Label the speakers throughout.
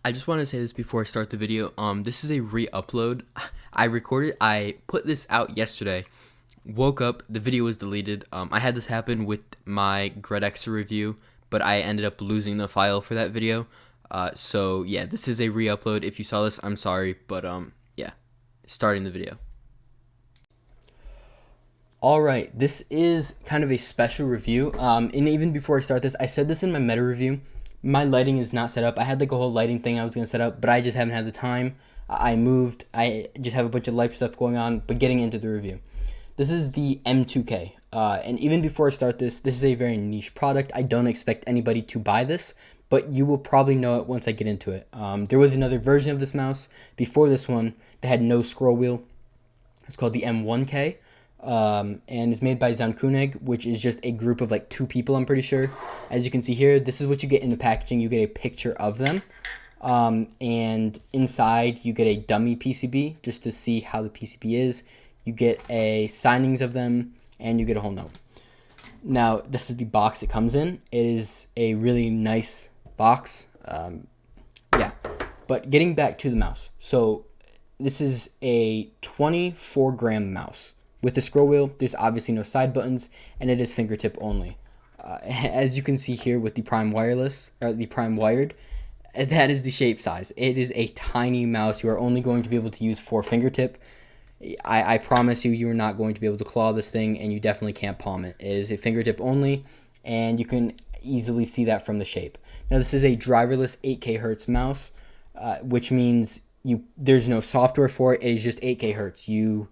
Speaker 1: I just want to say this before I start the video. This is a re-upload. I put this out yesterday. Woke up, the video was deleted. I had this happen with my Gredexa review, but I ended up losing the file for that video. So yeah, this is a re-upload. If you saw this, I'm sorry, but yeah, starting the video. All right, this is kind of a special review. And even before I start this, I said this in my meta review. My lighting is not set up. I had like a whole lighting thing I was gonna set up, but I just haven't had the time. I moved. I just have a bunch of life stuff going on. But getting into the review, this is the M2K. And even before I start this is a very niche product. I don't expect anybody to buy this, but you will probably know it once I get into it. There was another version of this mouse before this one that had no scroll wheel. It's called the M1K. And it's made by Zaunkoenig, which is just a group of like 2 people, I'm pretty sure. As you can see here, this is what you get in the packaging. You get a picture of them, and inside you get a dummy PCB just to see how the PCB is. You get a signings of them, and you get a whole note. Now, this is the box it comes in. It is a really nice box. Yeah, but getting back to the mouse. So this is a 24-gram mouse. With the scroll wheel, there's obviously no side buttons, and it is fingertip only. As you can see here with the Prime Wireless, or the Prime Wired, that is the shape size. It is a tiny mouse. You are only going to be able to use for fingertip. I promise you, you are not going to be able to claw this thing, and you definitely can't palm it. It is a fingertip only, and you can easily see that from the shape. Now, this is a driverless 8K Hertz mouse, which means there's no software for it. It is just 8K Hertz. You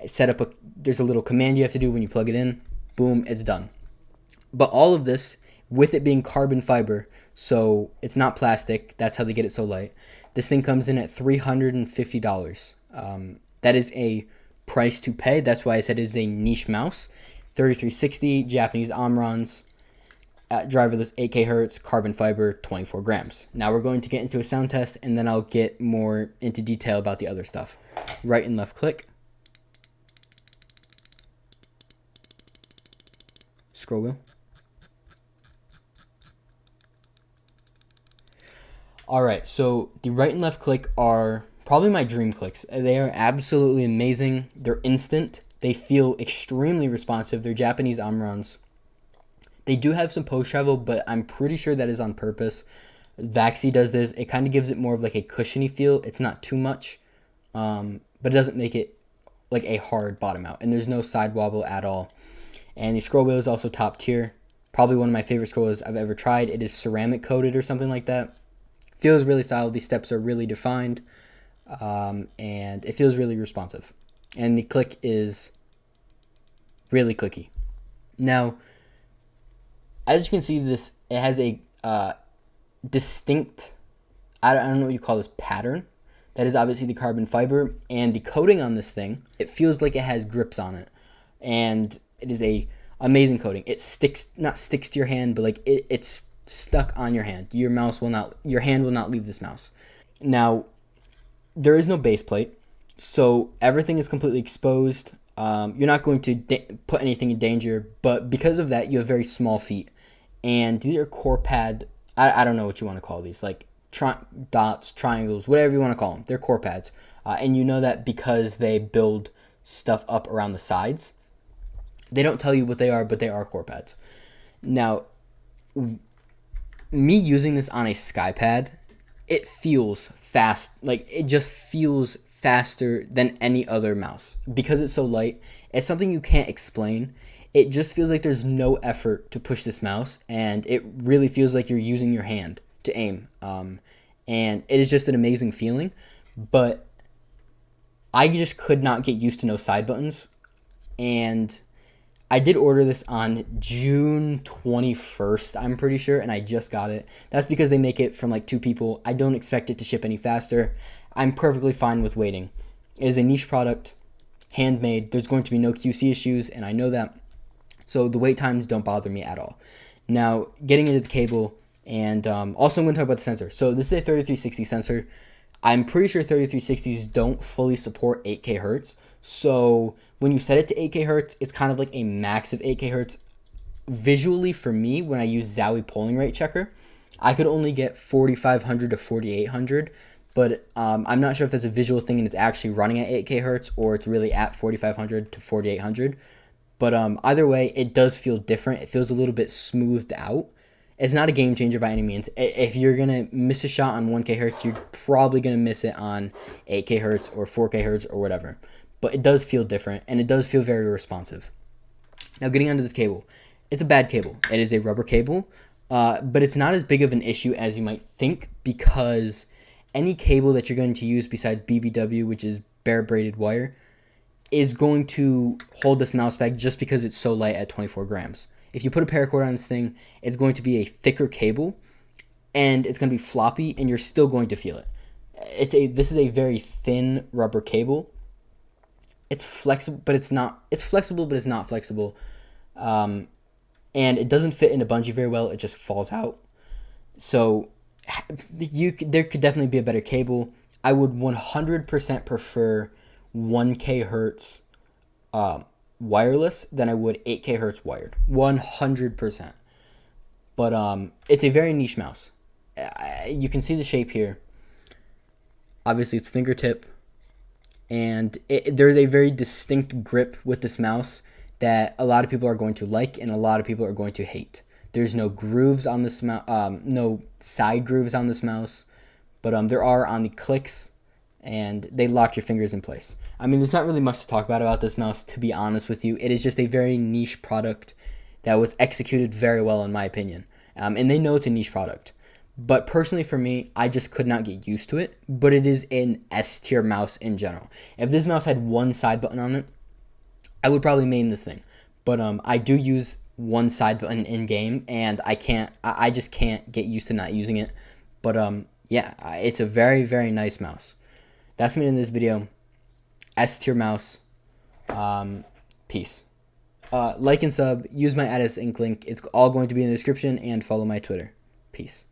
Speaker 1: set up there's a little command you have to do when you plug it in. Boom, it's done. But all of this, with it being carbon fiber, so it's not plastic. That's how they get it so light. This thing comes in at $350. That is a price to pay. That's why I said it is a niche mouse. 3360 Japanese Omrons, driverless 8K Hertz, carbon fiber, 24 grams. Now we're going to get into a sound test, and then I'll get more into detail about the other stuff. Right and left click. Scroll wheel. All right, so the right and left click are probably my dream clicks. They are absolutely amazing. They're instant. They feel extremely responsive. They're Japanese Omrons. They do have some post travel, but I'm pretty sure that is on purpose. Vaxi does this. It kind of gives it more of like a cushiony feel. It's not too much, but it doesn't make it like a hard bottom out. And there's no side wobble at all. And the scroll wheel is also top tier. Probably one of my favorite scroll wheels I've ever tried. It is ceramic coated or something like that. Feels really solid. These steps are really defined. And it feels really responsive. And the click is really clicky. Now, as you can see, it has a distinct, I don't know what you call this, pattern. That is obviously the carbon fiber. And the coating on this thing, it feels like it has grips on it. And it is a amazing coating. It not sticks to your hand, but like it's stuck on your hand. Your hand will not leave this mouse. Now, there is no base plate, so everything is completely exposed. You're not going to put anything in danger, but because of that, you have very small feet. And these are core pad, I don't know what you want to call these, like dots, triangles, whatever you want to call them. They're core pads. And you know that because they build stuff up around the sides. They don't tell you what they are, but they are core pads. Now, me using this on a SkyPad, it feels fast. Like, it just feels faster than any other mouse. Because it's so light, it's something you can't explain. It just feels like there's no effort to push this mouse, and it really feels like you're using your hand to aim. And it is just an amazing feeling. But I just could not get used to no side buttons. And I did order this on June 21st, I'm pretty sure, and I just got it. That's because they make it from like 2 people. I don't expect it to ship any faster. I'm perfectly fine with waiting. It is a niche product, handmade. There's going to be no QC issues, and I know that. So the wait times don't bother me at all. Now, getting into the cable, and also I'm going to talk about the sensor. So this is a 3360 sensor. I'm pretty sure 3360s don't fully support 8K Hertz. So when you set it to 8K Hertz, it's kind of like a max of 8K Hertz. Visually, for me, when I use Zowie polling rate checker, I could only get 4500 to 4800, but I'm not sure if that's a visual thing and it's actually running at 8K hertz or it's really at 4500 to 4800. But either way, it does feel different. It feels a little bit smoothed out. It's not a game changer by any means. If you're going to miss a shot on 1K hertz, you're probably going to miss it on 8K hertz or 4K hertz or whatever. But it does feel different, and it does feel very responsive. Now, getting onto this cable. It's a bad cable. It is a rubber cable, but it's not as big of an issue as you might think, because any cable that you're going to use besides BBW, which is bare braided wire, is going to hold this mouse back just because it's so light at 24 grams. If you put a paracord on this thing, it's going to be a thicker cable, and it's going to be floppy, and you're still going to feel it. This is a very thin rubber cable. It's flexible, but it's not. It's flexible, but it's not flexible. And it doesn't fit in a bungee very well. It just falls out. So there could definitely be a better cable. I would 100% prefer 1K hertz wireless than I would 8K hertz wired. 100%. But it's a very niche mouse. You can see the shape here. Obviously, it's fingertip. And there's a very distinct grip with this mouse that a lot of people are going to like and a lot of people are going to hate. There's no grooves on this mouse, no side grooves on this mouse, but there are on the clicks, and they lock your fingers in place. I mean, there's not really much to talk about this mouse, to be honest with you. It is just a very niche product that was executed very well, in my opinion. And they know it's a niche product. But personally for me, I just could not get used to it. But it is an S tier mouse in general. If this mouse had one side button on it, I would probably main this thing. But I do use one side button in game, and I just can't get used to not using it. But yeah, it's a very, very nice mouse. That's me in this video. S tier mouse. Peace. Like and sub. Use my Addis Ink link. It's all going to be in the description, and follow my Twitter. Peace.